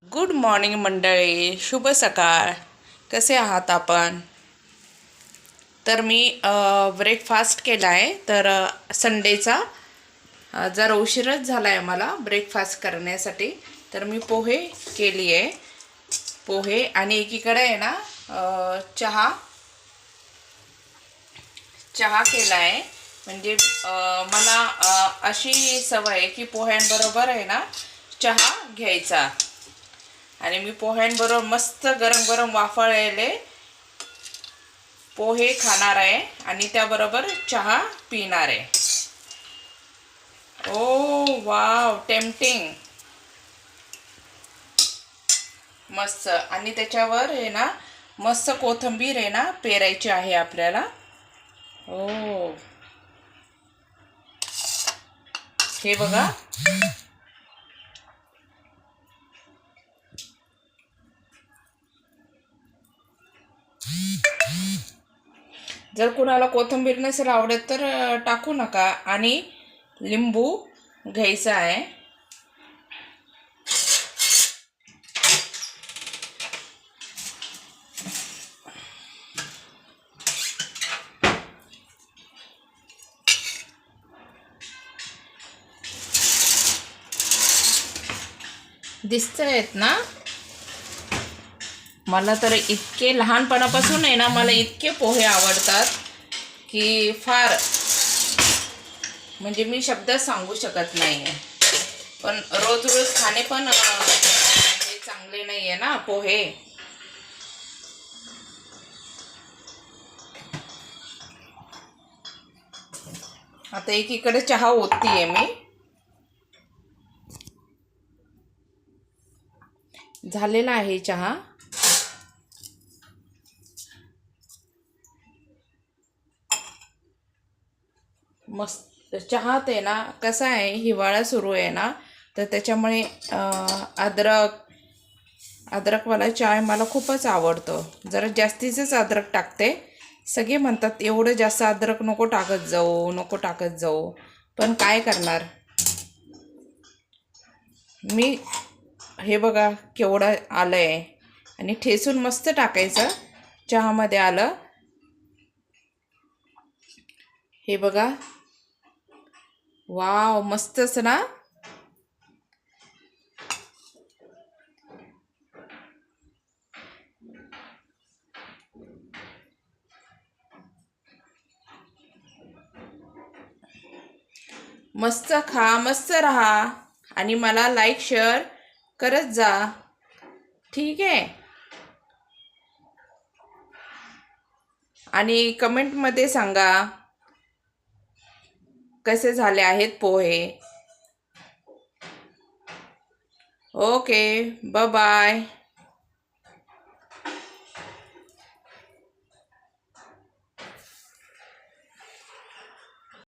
Good morning मंडळी, शुभ सकाळ. कसे आहात आपण? तर मी ब्रेकफास्ट केला आहे. तर संडेचा जरा उशीरच झाला आहे मला ब्रेकफास्ट करण्यासाठी. तर मी पोहे केली आहे, पोहे. आणि एकीकडे आहे ना चहा केला आहे. म्हणजे मला अशी सवय आहे की पोह्यांबरोबर आहे ना चहा घ्यायचा. आणि मी पोह्यांबरोबर मस्त गरम गरम वाफळलेले पोहे खाणार आहे आणि त्याबरोबर चहा पिणार आहे. ओ वाव, टेम्पटिंग, मस्त. आणि त्याच्यावर आहे ना मस्त कोथिंबीर आहे ना पेरायची आहे आपल्याला. ओ, हे बघा. जर कुणाला कोथिंबीर नसेल आवडत तर टाकू नका. आणि लिंबू घ्यायचा आहे. दिसतायत ना? मला तर इतके लहानपणापासून आहे ना, मला इतके पोहे आवडतात की फार, म्हणजे मी शब्द सांगू शकत नाही. पण रोज रोज खाणे पण हे चांगले नाही आहे ना पोहे. आता एकीकडे चहा ओततीये मी. झालेला आहे चहा. मस्त चहात आहे ना. कसा आहे, हिवाळा सुरू आहे ना, तर त्याच्यामुळे अद्रकवाला चाय मला खूपच आवडतो. जरा जास्तीचंच अद्रक टाकते. सगळे म्हणतात एवढं जास्त अद्रक नको टाकत जाऊ, नको टाकत जाऊ, पण काय करणार. मी हे बघा केवढं आलं आहे. आणि ठेचून मस्त टाकायचं चहामध्ये आलं. हे बघा, वाव, मस्तच ना. मस्त खा, मस्त राहा. आणि मला लाईक शेअर करत जा, ठीक आहे. आणि कमेंटमध्ये सांगा कसे झाले आहेत पोहे. Okay, bye bye.